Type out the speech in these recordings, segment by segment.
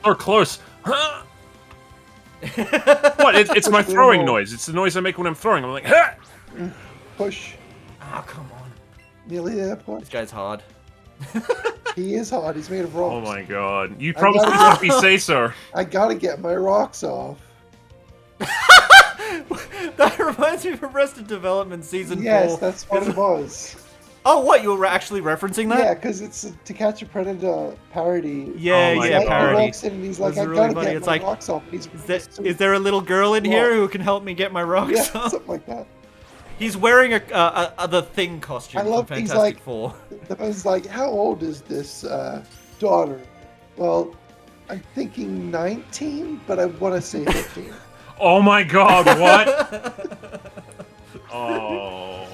Or close. Huh? What? It's my throwing noise. It's the noise I make when I'm throwing. I'm like, huh? Push. Oh, come on. Nearly there, push. This guy's hard. He is hard. He's made of rocks. Oh my god. You probably let me say so. I gotta get my rocks off. That reminds me of Arrested Development Season 4. Yes, that's what it was. Oh, what? You were actually referencing that? Yeah, because it's a To Catch a Predator parody. Yeah, Oh my yeah, God. He parody. walks in and he's like, That's I really gotta funny. get It's my like, rocks off. He's Is there a little girl in here What? who can help me get my rocks yeah, off? something like that. He's wearing a the Thing costume I love from he's Fantastic like, Four. The person's like, how old is this daughter? Well, I'm thinking 19, but I want to say 15. Oh my god, what? Oh.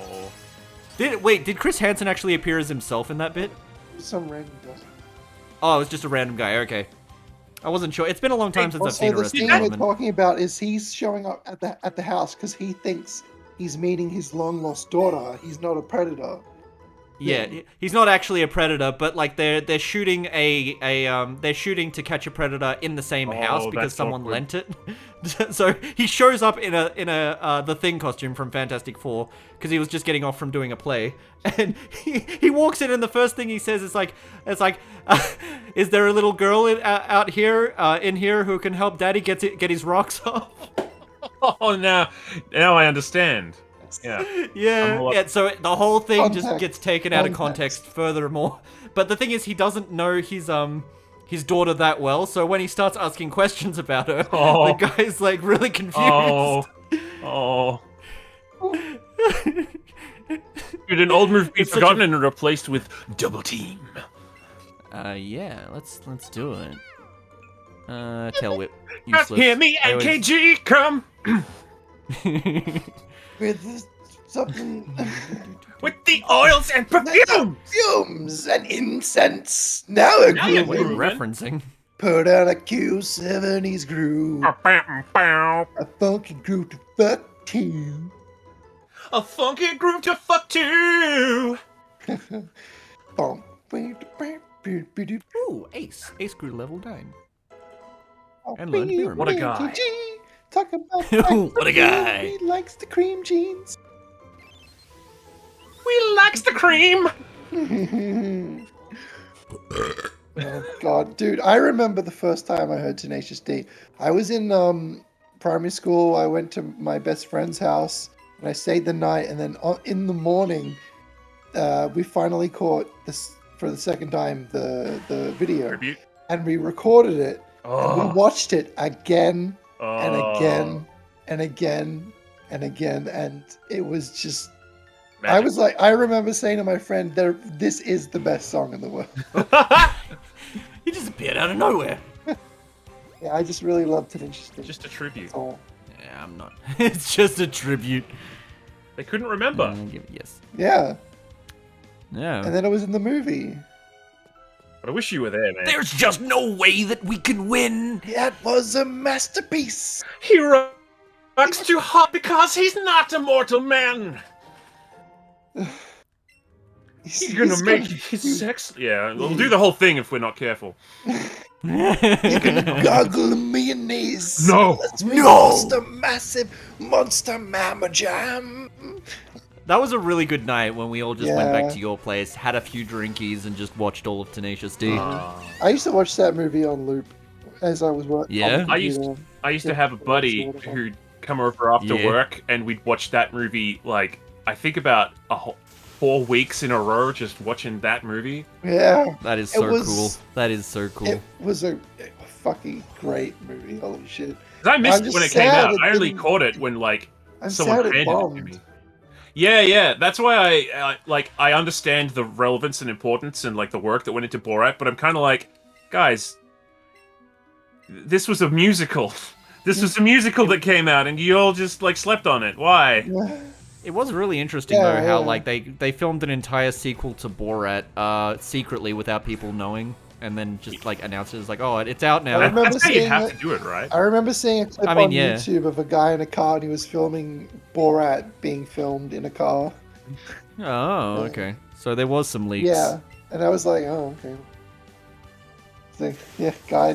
Did Chris Hansen actually appear as himself in that bit? Some random guy. Oh, it was just a random guy. Okay, I wasn't sure. It's been a long time since I've Also, seen the Arrested scene we're Development. talking about is he's showing up at the house because he thinks he's meeting his long lost daughter. He's not a predator. Yeah, he's not actually a predator, but like they're shooting they're shooting To Catch a Predator in the same house because that's someone awkward. lent it. So he shows up in a the Thing costume from Fantastic Four because he was just getting off from doing a play, and he walks in and the first thing he says is like is there a little girl out here in here who can help Daddy get his rocks off? Oh, now I understand. Yeah. Yeah. So the whole thing just Context. gets taken out of context furthermore. But the thing is, he doesn't know his daughter that well. So when he starts asking questions about her, Oh. the guy's like really confused. Oh. Dude, an old move be It's such forgotten and replaced with double team. Yeah. Let's do it. Tail whip. Just Useless. hear me, I always- NKG, come! With something With the oils and perfume! fumes and incense. Now a Now you're What are you groove. referencing? Put on a Q70s groove. A funky groove to fuck to. A funky groove to fuck to! Ooh, Ace. Ace grew level 9. And learned mirror. What a guy. Talk about What a guy. He likes the cream jeans. We likes the cream! Oh god, dude! I remember the first time I heard Tenacious D. I was in primary school. I went to my best friend's house and I stayed the night. And then in the morning, we finally caught this for the second time the video, Tribute. and we recorded it. And we Oh. watched it again and Oh. again and again and again, and it was just. I Magic. was like, I remember saying to my friend, "This is the best song in the world." He just appeared out of nowhere. Yeah, I just really love Tenacious D. Just a tribute. That's all. Yeah, I'm not. It's just a tribute. They couldn't remember. Yes. Yeah, Yeah. and then it was in the movie. But I wish you were there, man. There's just no way that we can win. It was a masterpiece. He rocks too hot because he's not a mortal man. He's gonna make his sex. Yeah, we'll do the whole thing if we're not careful. You're gonna goggle mayonnaise. No. Let's roast a massive monster mamma jam. That was a really good night when we all just went back Yeah. to your place, had a few drinkies, and just watched all of Tenacious D. I used to watch that movie on loop as I was working. Yeah? I used to have a buddy who'd come over after Yeah. work, and we'd watch that movie like I think about 4 weeks in a row, just watching that movie. Yeah, That is It so was- cool. That is so cool. it was a fucking great movie. Holy shit! 'Cause I missed I'm it when it just came sad out. it I only didn't- caught it when like I'm someone sad it handed it to bombed. me. Yeah. That's why I understand the relevance and importance and like the work that went into Borat, but I'm kind of like, guys, this was a musical. This was a musical that came out, and you all just like slept on it. Why? It was really interesting Yeah, though how yeah. like they filmed an entire sequel to Borat secretly without people knowing, and then just like announced it as like, oh, it's out now. I remember That's how you seeing have it. to do it, right? I remember seeing a clip I mean, on yeah. YouTube of a guy in a car and he was filming Borat being filmed in a car. Oh, okay. So there was some leaks. Yeah, and I was like, oh, okay. It's like, yeah, guy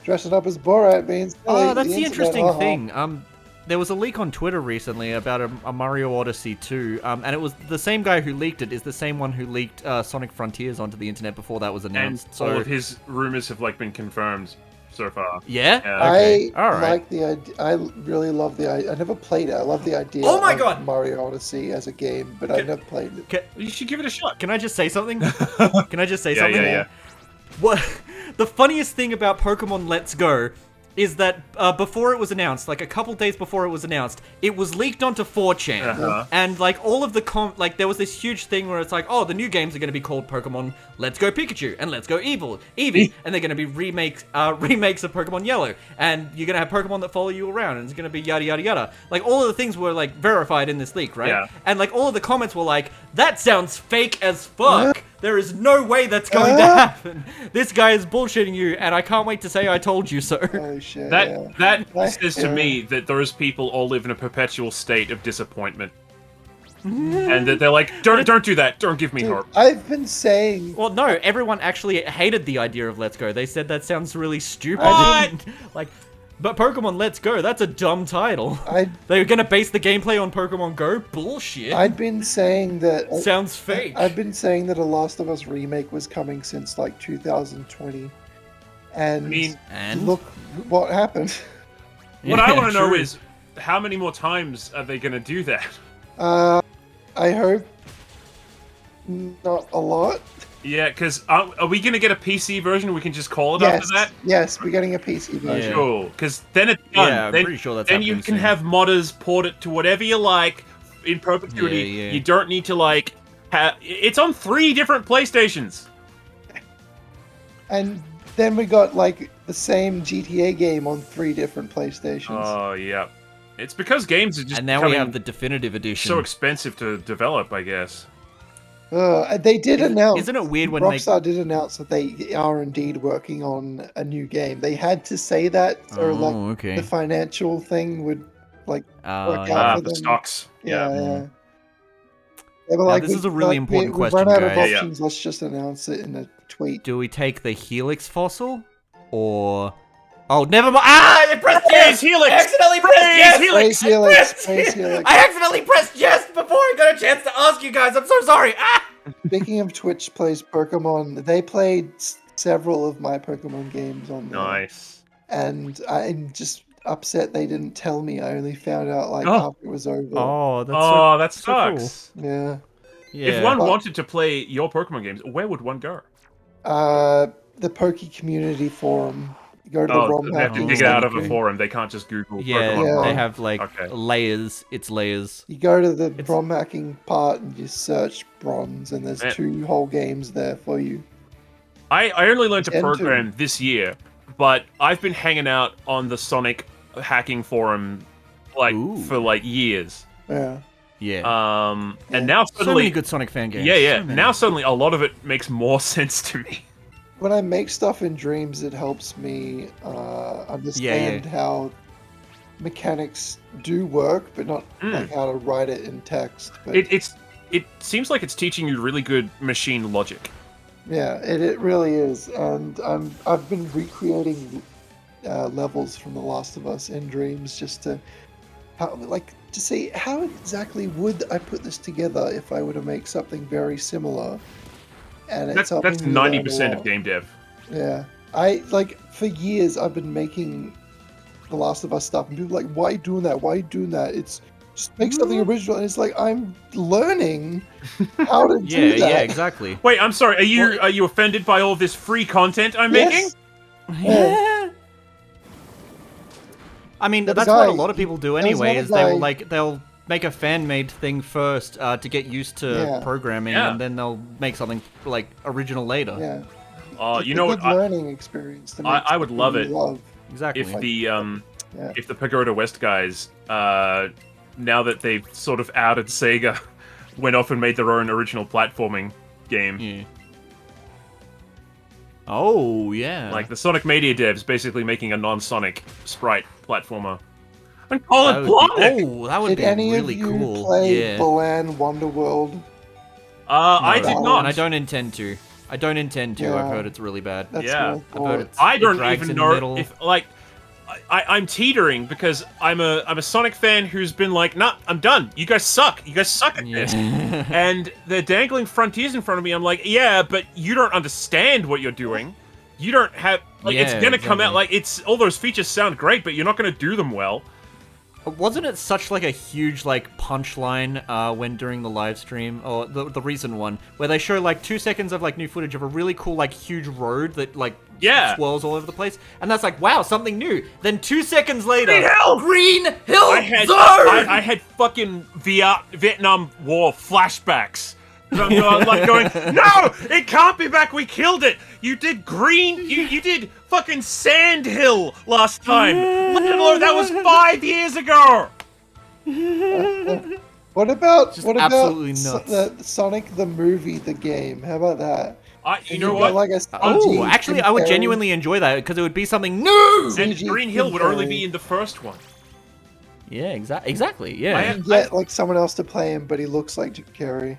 dressing up as Borat being silly. Oh, that's the internet, interesting haha. thing. There was a leak on Twitter recently about a Mario Odyssey 2, and it was the same guy who leaked it is the same one who leaked Sonic Frontiers onto the internet before that was And announced. So all of his rumors have like been confirmed so far. yeah, Yeah. okay, I all right. like the idea. I really love the idea. I never played it. I love the idea Oh my of God! Mario Odyssey as a game, but I never played it. You should give it a shot. Can I just say something? Can I just say Yeah, something? yeah. What the funniest thing about Pokemon Let's Go is that before it was announced, like a couple days before it was announced, it was leaked onto 4chan, Uh-huh. and like all of the there was this huge thing where it's like, oh, the new games are going to be called Pokemon Let's Go Pikachu and Let's Go Eevee, and they're going to be remakes of Pokemon Yellow, and you're going to have Pokemon that follow you around, and it's going to be yada yada yada. Like all of the things were like verified in this leak, right? Yeah. And like all of the comments were like, that sounds fake as fuck. There is no way that's going to happen. This guy is bullshitting you, and I can't wait to say I told you so. Holy shit! yeah. That I- says to yeah. me that those people all live in a perpetual state of disappointment, and that they're like, don't do that. Don't give me Dude, hope. I've been saying. Well, no, everyone actually hated the idea of Let's Go. They said that sounds really stupid. What? Like, but Pokemon Let's Go, that's a dumb title. I They're gonna base the gameplay on Pokemon Go? Bullshit. I'd been saying that. Sounds fake. I've been saying that a Last of Us remake was coming since like 2020, and I mean, And look what happened. what I Yeah, want to know true. is how many more times are they going to do that? I hope not a lot. Yeah, because are we going to get a PC version? We can just call it Yes, after that. yes, we're getting a PC version. Yeah. Cool, because then it's done. Yeah, I'm then, pretty sure that's then you happening can soon. have modders port it to whatever you like in perpetuity. Yeah, yeah. You don't need to like it's on 3 different PlayStations. And then we got like the same GTA game on 3 different PlayStations. Oh yeah, it's because games are just And now we becoming have the definitive edition. so expensive to develop, I guess. They did announce. Isn't it weird when Rockstar did announce that they are indeed working on a new game. They had to say that, or like okay. the financial thing would like work yeah. out for The them. stocks. Yeah, Yeah. yeah. They were Now, like, this is a really important we've question, run out of guys. Yeah. options. Let's just announce it in a tweet. Do we take the Helix fossil? Or... Oh, never mind. Ah, I pressed yes! Helix! I accidentally pressed yes! Praise Helix! Praise Helix! I accidentally pressed yes before I got a chance to ask you guys. I'm so sorry. Ah! Speaking of Twitch plays Pokemon, they played several of my Pokemon games on there. Nice. And I'm just upset they didn't tell me. I only found out like Oh. after it was over. Oh, that's Oh, that so cool. sucks. Yeah. Yeah. If one But- wanted to play your Pokemon games, where would one go? The Poke Community Forum. You go to the Oh, ROM they have to hacking. dig it out of a okay. forum. They can't just Google Yeah, Pokemon. Yeah. they ROM. have like Okay. layers. It's layers. You go to the It's- ROM hacking part and you search bronze, and there's Yeah. 2 whole games there for you. I only learned to Enter. program this year, but I've been hanging out on the Sonic hacking forum like Ooh. for like years. Yeah. Yeah. And now so many suddenly, good Sonic fan games. yeah. So many. Now suddenly, a lot of it makes more sense to me. When I make stuff in Dreams, it helps me understand how mechanics do work, but not like how to write it in text. But It seems like it's teaching you really good machine logic. yeah, it really is. And I've been recreating levels from The Last of Us in Dreams just to see how exactly would I put this together if I were to make something very similar. And it's That's 90% of game dev. Yeah. For years I've been making The Last of Us stuff, and people are like, why are you doing that? Why are you doing that? It's just make something original. And it's like, I'm learning how to do that. Yeah, exactly. Wait, I'm sorry. Are you offended by all this free content I'm making? Yes. Yeah. I mean, There's that's a what a guy- lot of people do there was anyway. another Is they will guy- they'll make a fan-made thing first to get used to Yeah. programming, Yeah. and then they'll make something like original later. Yeah. You It's know a what? good learning experience. To make I would something love you it. Love. Exactly. If the Yeah. if the Pagoda West guys, now that they've sort of outed Sega, went off and made their own original platforming game. Yeah. Oh yeah. Like the Sonic Media devs basically making a non-Sonic sprite platformer. And call That it would be- Blonic! oh, that would Did be any really of you cool. play Yeah. Balan Wonderworld? I No, did No. not. And I don't intend to. I don't intend to. Yeah. I've heard it's really bad. That's Yeah. what I've heard it's, I it don't drags even in the know middle. if like I'm teetering because I'm a Sonic fan who's been like, nah, I'm done. You guys suck. You guys suck at this. And they're dangling frontiers in front of me. I'm like, yeah, but you don't understand what you're doing. You don't have like it's Yeah, gonna come out exactly. like it's all those features sound great, but you're not gonna do them well. Wasn't it such like a huge like punchline when during the live stream or the recent one where they show like 2 seconds of like new footage of a really cool like huge road that like Yeah. swirls all over the place, and that's like wow, something new. Then 2 seconds later, Green Hill! Green Hill I had fucking Vietnam War flashbacks. I'm going, no, it can't be back. We killed it. You did green. You did fucking Sand Hill last time. Lord, that was 5 years ago. What about absolutely nuts. the Sonic the movie, the game? How about that? You If know got, what? Like a Oh, CG actually, I would comparing- genuinely enjoy that because it would be something new. And CG Green Hill would only comparing. be in the first one. Yeah, exactly. Yeah. You get like someone else to play him, but he looks like Jim Carrey.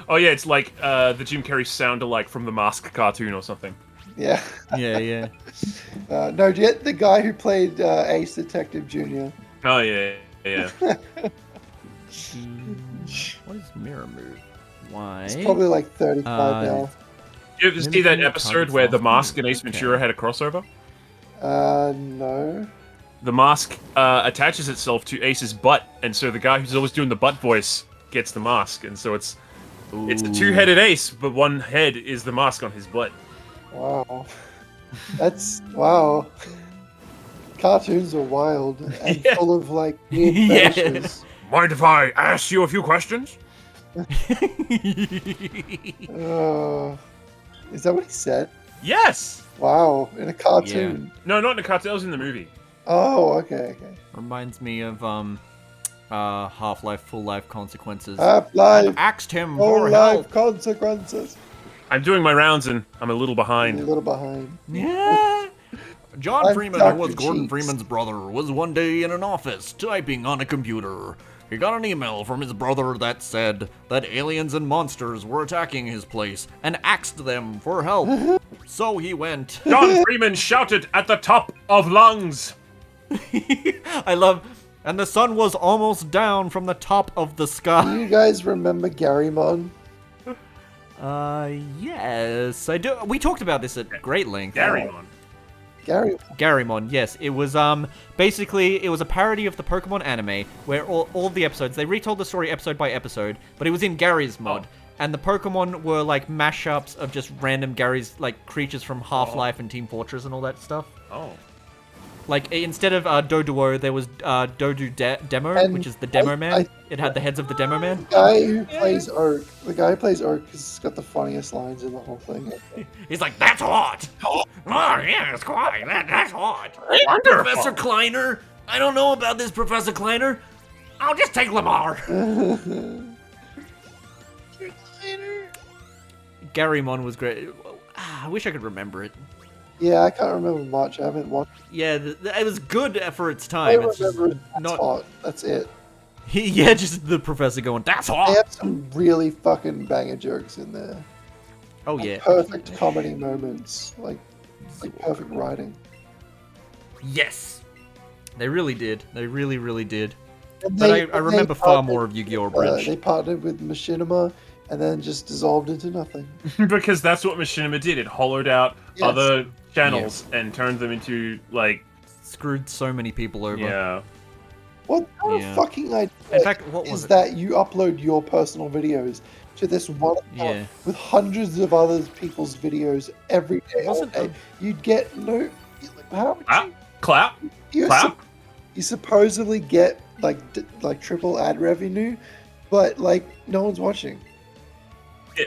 Oh yeah, it's like the Jim Carrey sound-alike from the Mask cartoon or something. Yeah. yeah. No, yet the guy who played Ace Detective Jr. Oh yeah. What is mirror move? Why? He's probably like 35 now. You ever see that episode where the Mask and Ace Ventura had a crossover? No. The mask attaches itself to Ace's butt, and so the guy who's always doing the butt voice gets the mask, and so it's a two-headed Ace, but one head is the mask on his butt. Wow. Wow. Cartoons are wild and Yeah. full of like weird Yeah. fetishes. Mind if I ask you a few questions? Is that what he said? Yes! Wow, in a cartoon. No, not in the cartoon, that was in the movie. Oh, okay. Reminds me of Half-Life Full Life Consequences. Half-Life, Asked him full for life help. consequences. I'm doing my rounds and I'm a little A behind. little behind. Yeah. John I'm Freeman, who was Dr. Gordon Cheeks. Freeman's brother, was one day in an office typing on a computer. He got an email from his brother that said that aliens and monsters were attacking his place and asked them for help. So he went. John Freeman shouted at the top of lungs. I love. And the sun was almost down from the top of the Do sky. you guys remember Garrymon? Yes, I do. We talked about this at great length. Garrymon. Gary. Garrymon, yes. It was basically it was a parody of the Pokemon anime where all the episodes they retold the story episode by episode, but it was in Gary's mod. And the Pokemon were like mashups of just random Gary's like creatures from Half-Life and Team Fortress and all that stuff. Oh. Like instead of Doduo, there was Dodu Demo, And which is the Demo Man. I- It had the heads of the Demo Man. The guy who plays Oak. The guy who plays Oak has got the funniest lines in the whole thing. He's like, "That's hot." Oh yeah, it's quite. That's hot. Wonderful. Professor Kleiner. I don't know about this, Professor Kleiner. I'll just take Lamar. Garrymon was great. I wish I could remember it. Yeah, I can't remember much. I haven't watched. Yeah, it was good for its I time. It's just remember that's not. hot. That's it. Yeah, just the professor going, "That's They hot." have some really fucking banger jokes in there. Oh yeah. Perfect comedy moments. Like perfect writing. Yes. They really did. They really, really did. And But I they remember far partnered- more of Yu-Gi-Oh! Bridge. They partnered with Machinima and then just dissolved into nothing. Because that's what Machinima did. It hollowed out Yes. other channels and turned them into, like, Screwed so many people over. yeah. What kind Yeah. of fucking idea In fact, what was is it? that you upload your personal videos to this one account Yeah. with hundreds of other people's videos every day? all Wasn't day? it- You'd get no. How would Ah, clap. you? clap. You supposedly get like triple ad revenue, but like no one's watching.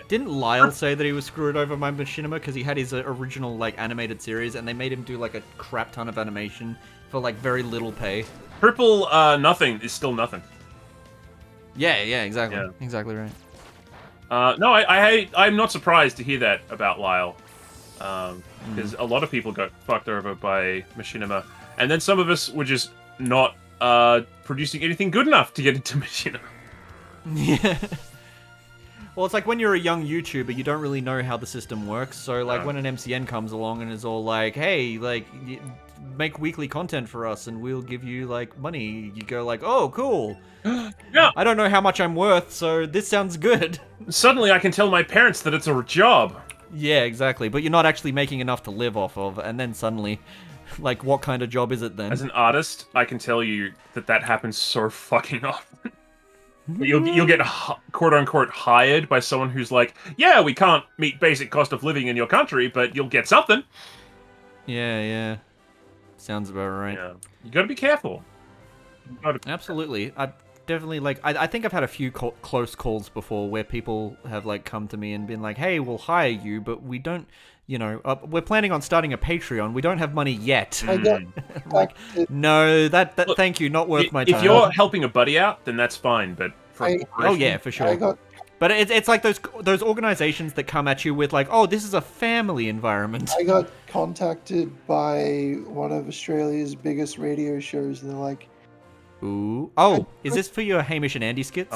Didn't Lyle say that he was screwed over by Machinima because he had his original like animated series and they made him do like a crap ton of animation for like very little pay? Triple nothing is still nothing. Yeah, exactly. Yeah. Exactly right. No, I'm not surprised to hear that about Lyle. Because a lot of people got fucked over by Machinima. And then some of us were just not producing anything good enough to get into Machinima. Yeah. Well, it's like when you're a young YouTuber, you don't really know how the system works. So, like, when an MCN comes along and is all like, hey, like, make weekly content for us and we'll give you, like, money, you go like, oh, cool. Yeah. I don't know how much I'm worth, so this sounds good. Suddenly I can tell my parents that it's a job. Yeah, exactly. But you're not actually making enough to live off of. And then suddenly, like, what kind of job is it then? As an artist, I can tell you that happens so fucking often. You'll get quote unquote hired by someone who's like, yeah, we can't meet basic cost of living in your country, but you'll get something. Yeah. Sounds about right. Yeah. You gotta be careful. Absolutely. I definitely, like, I think I've had a few close calls before where people have, like, come to me and been like, hey, we'll hire you, but we don't, you know, we're planning on starting a Patreon. We don't have money yet. I got Like, no, Look, thank you, not worth my time. If you're helping a buddy out, then that's fine, but for a corporation- Oh yeah, for sure. But it's like those organizations that come at you with like, oh, this is a family environment. I got contacted by one of Australia's biggest radio shows, and they're like, Ooh. Oh, is this for your Hamish and Andy skits?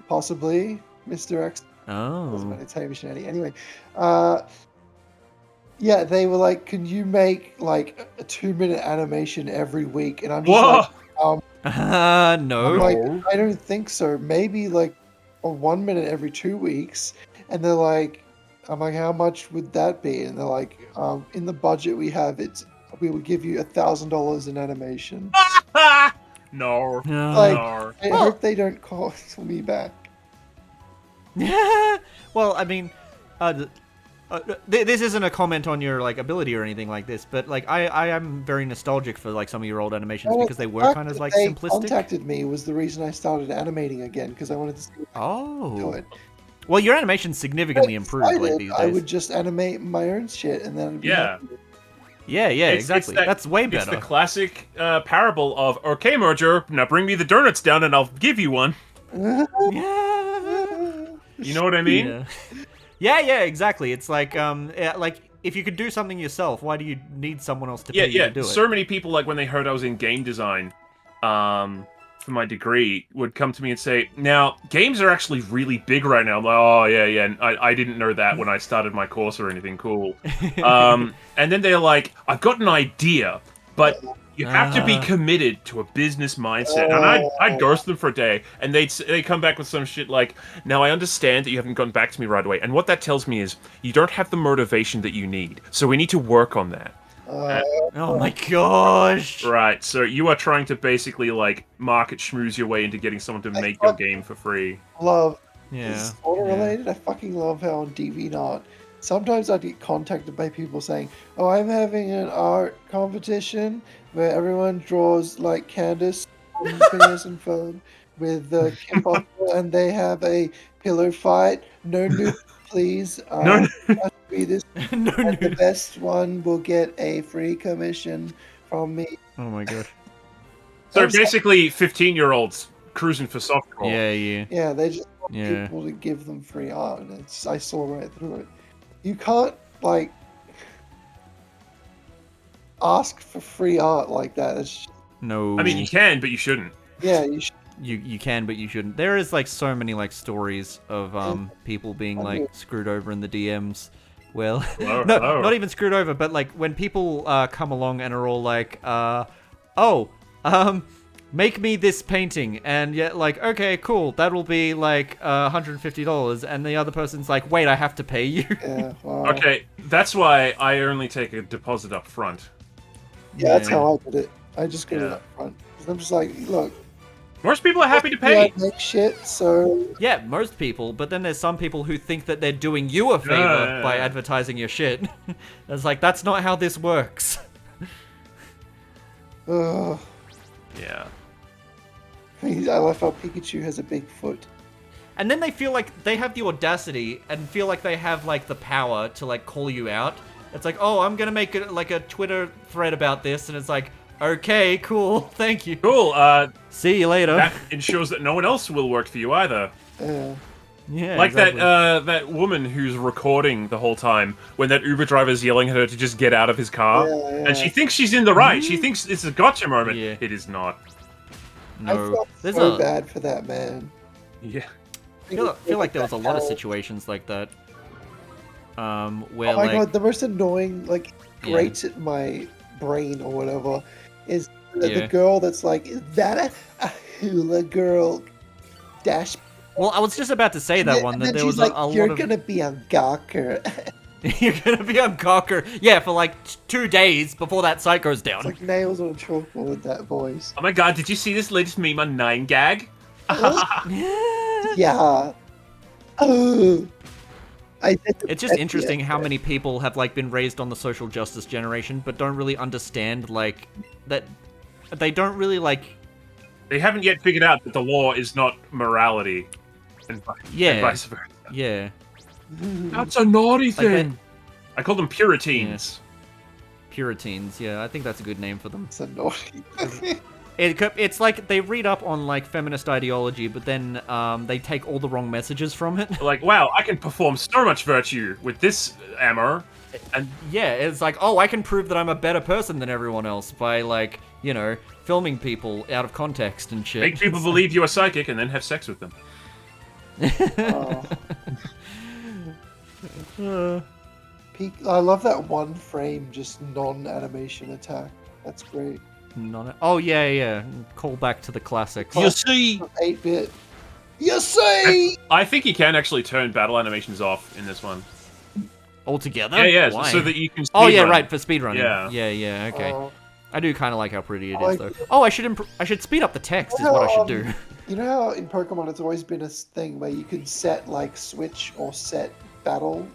possibly Mr. X. Oh. It's Hamish and Andy. Anyway, yeah, they were like, can you make like a 2-minute animation every week? And I'm just Whoa! like, no. I'm like, I don't think so. Maybe like a 1 minute every 2 weeks. And they're like, I'm like, how much would that be? And they're like, in the budget we have, we would give you $1,000 in animation. No. Like, No. I hope they don't call me back. Well, I mean, this isn't a comment on your like ability or anything like this, but like I am very nostalgic for like some of your old animations because they were kind of like they simplistic. Contacted me was the reason I started animating again because I wanted to see if I could do it. Well, your animation's significantly improved like these days. I would just animate my own shit and then Yeah, exactly. That's way better. It's the classic parable of, okay, merger, now bring me the donuts down and I'll give you one. You know what I mean? Yeah, exactly. It's like, if you could do something yourself, why do you need someone else to pay you to do it? So many people, like, when they heard I was in game design, for my degree, would come to me and say, now, games are actually really big right now. I'm like, oh, yeah, I didn't know that when I started my course or anything, cool. And then they're like, I've got an idea, but you have to be committed to a business mindset. And I'd ghost them for a day, and they'd come back with some shit like, now I understand that you haven't gotten back to me right away, and what that tells me is, you don't have the motivation that you need, so we need to work on that. Oh my gosh! Right, so you are trying to basically, like, market schmooze your way into getting someone to make your game for free. It's sort of related. I fucking love how on DeviantArt, sometimes I get contacted by people saying, oh, I'm having an art competition where everyone draws, like, Candace from Phineas and Ferb with Kim Possible, and they have a pillow fight. No nude, please. Must be this. The best one will get a free commission from me. Oh my god. So basically, 15-year-olds cruising for softcore. Yeah, they just want people to give them free art, and I saw right through it. You can't, like, ask for free art like that. It's just... No. I mean, you can, but you shouldn't. Yeah, you should. You can, but you shouldn't. There is like so many like stories of people being like screwed over in the DMs. Well, not even screwed over, but like when people come along and are all like, make me this painting, and yet like, okay, cool, that'll be like $150, and the other person's like, wait, I have to pay you. Yeah, wow. Okay, that's why I only take a deposit up front. Yeah, that's how I did it. I just get it up front. I'm just like, look. Most people are happy to pay. I make shit, so... Yeah, most people, but then there's some people who think that they're doing you a favor by advertising your shit. It's like, that's not how this works. Ugh. Yeah. I love how Pikachu has a big foot. And then they feel like they have the audacity and feel like they have like the power to like call you out. It's like, oh, I'm gonna make like a Twitter thread about this, and it's like, okay, cool, thank you. Cool, see you later. That ensures that no one else will work for you either. Yeah, like exactly. that woman who's recording the whole time when that Uber driver's yelling at her to just get out of his car. And she thinks she's in the right. She thinks it's a gotcha moment. It is not. No. I felt so bad for that man. Yeah. feel like there was a lot of situations like that. Where Oh my like, god, the most annoying, like, Yeah. grates at my brain or whatever is the Yeah. girl that's like, is that a hula girl? Dash. well, I was just about to say that one, And that then there she's was like, a you're lot of... gonna be a gawker. You're gonna be on Cocker. Yeah, for like 2 days before that site goes down. It's like nails on chalkboard with that voice. Oh my god, did you see this latest meme on 9gag? Yeah. Oh. It's just interesting how many people have like been raised on the social justice generation, but don't really understand like that. They don't really like. They haven't yet figured out that the law is not morality, and vice versa. Yeah. That's a naughty thing. Like I call them Puritans. Puritans. Yeah, I think that's a good name for them. It's a naughty. It's like they read up on like feminist ideology, but then they take all the wrong messages from it. Like, wow, I can perform so much virtue with this ammo. And Yeah, it's like, oh, I can prove that I'm a better person than everyone else by like, you know, filming people out of context and shit. make people believe you are psychic and then have sex with them. I love that one frame, just non-animation attack. That's great. Oh yeah. Call back to the classics. You see, 8-bit. You see? I think you can actually turn battle animations off in this one. Altogether? Yeah, Why? so that you can. Oh yeah, speedrun. right, for speedrunning. Yeah. Yeah. Okay. I do kind of like how pretty it I is, like though. Oh, I should speed up the text. Is what I should do. You know how in Pokemon it's always been a thing where you can set like switch or set battle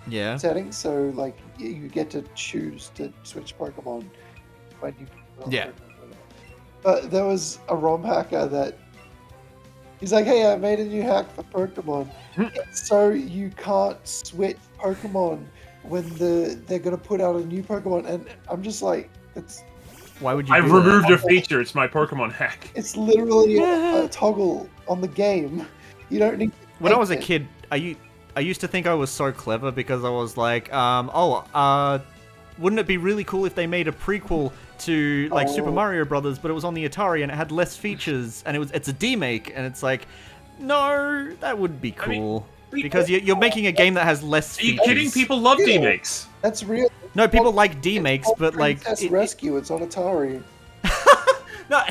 Yeah. settings, so like you get to choose to switch Pokemon when you. Yeah. But there was a ROM hacker that he's like, "Hey, I made a new hack for Pokemon, so you can't switch Pokemon when they're gonna put out a new Pokemon." And I'm just like, Why would you? I've do that? removed a feature. It's my Pokemon hack. it's literally a toggle on the game. You don't need. When I was a kid, I used to think I was so clever because I was like, wouldn't it be really cool if they made a prequel to like Super Mario Brothers, but it was on the Atari and it had less features and it's a demake, and it's like, no, that would be cool. Because you're making a game that has less Are you features. kidding? People love Yeah. demakes. That's real. No, people like demakes, but like... Princess Rescue. It's on Atari. No,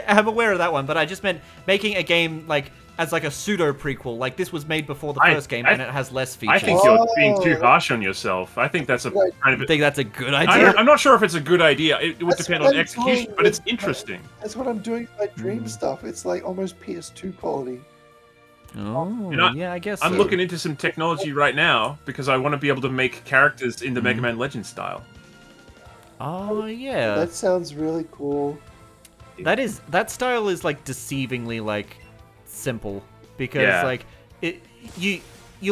I'm aware of that one, but I just meant making a game like as like a pseudo prequel. Like this was made before the first game and it has less features. I think you're being too harsh on yourself. I think that's a Right. kind of. I think that's a good idea. I'm not sure if it's a good idea. It would That's depend what on I'm execution, doing but it's with- interesting. That's what I'm doing with my Dream stuff. It's like almost PS2 quality. Oh, You know, yeah, I guess I'm so. looking into some technology right now because I want to be able to make characters in the Mega Man Legends style. Oh, yeah. That sounds really cool. That style is like deceivingly like simple because Yeah. like you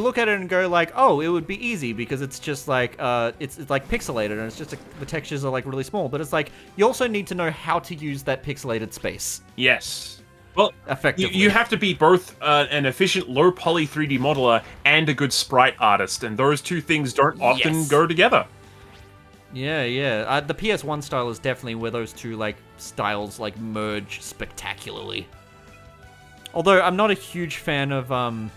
look at it and go like, oh, it would be easy because it's just like it's like pixelated and it's just the textures are like really small, but it's like you also need to know how to use that pixelated space Yes. Well, effectively. you have to be both an efficient low poly 3D modeler and a good sprite artist, and those two things don't often Yes. go together. Yeah. The PS1 style is definitely where those two like styles like merge spectacularly. Although I'm not a huge fan of like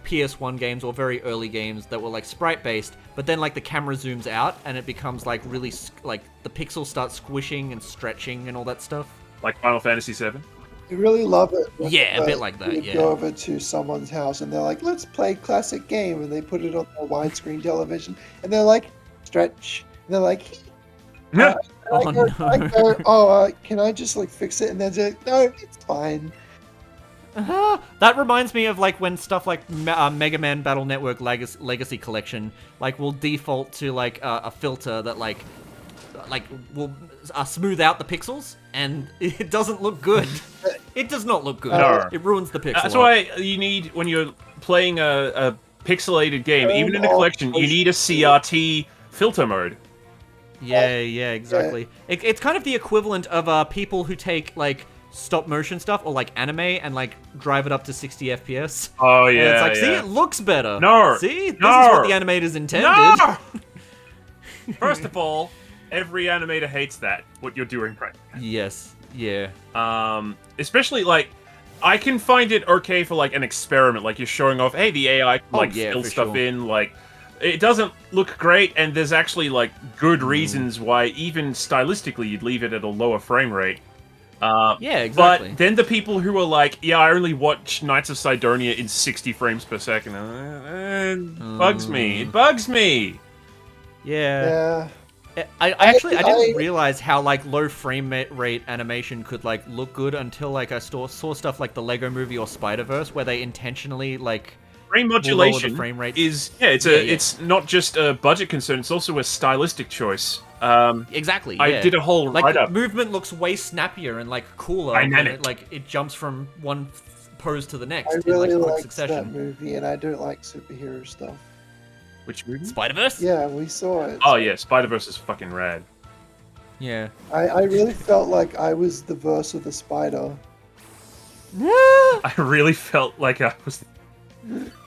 PS1 games or very early games that were like sprite based, but then like the camera zooms out and it becomes like really like the pixels start squishing and stretching and all that stuff. Like Final Fantasy VII. You really love it. when, Yeah, a bit like that, You yeah. go over to someone's house and they're like, "Let's play classic game," and they put it on a widescreen television, and they're like, "Stretch," and they're like, Yeah. Oh, no. Can I just like fix it?" And they're like, "No, it's fine." That reminds me of like when stuff like Mega Man Battle Network Legacy Collection like will default to like a filter that like will smooth out the pixels, and it doesn't look good. It does not look good. No. It ruins the pixel. That's art. why you need, when you're playing a pixelated game, even in a collection, you need a CRT filter mode. Yeah, exactly. It's kind of the equivalent of people who take like stop motion stuff or like anime and like drive it up to 60 FPS. Oh And yeah, it's like, see, yeah. it looks better. No. See, this is No. what the animators intended. No! First of all, every animator hates that, what you're doing right now. Yes. Yeah. Especially like I can find it okay for like an experiment, like you're showing off, hey, the AI can like yeah, fill for stuff sure. in, like it doesn't look great, and there's actually like good reasons why even stylistically you'd leave it at a lower frame rate. Yeah, exactly. But then the people who are like, yeah, I only watch Knights of Sidonia in 60 frames per second, it bugs me. It bugs me. Yeah. Yeah. I didn't realize how like low rate animation could like look good until like I saw stuff like the Lego Movie or Spider-Verse where they intentionally like Frame will lower the modulation frame rates. is Yeah. it's not just a budget concern, it's also a stylistic choice. Exactly. I yeah. did a whole like write-up. movement looks way snappier and like cooler when Dynamic. it like it jumps from one pose to the next I in really like quick liked succession. that movie, and I don't like superhero stuff. Which movie? Spider-Verse? Yeah, we saw it. Oh yeah, Spider-Verse is fucking rad. Yeah. I really felt like I was the verse of the spider. I really felt like I was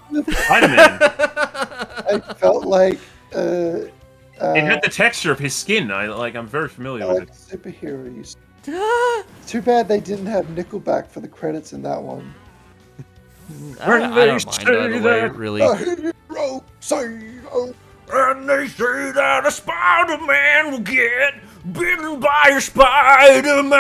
Spider-Man. I felt like It had the texture of his skin. I'm very familiar with like it. superhero used. Too bad they didn't have Nickelback for the credits in that one. I don't mind either way, really. Hero, say, oh. And they say that a Spider-Man will get bitten by a Spider-Man.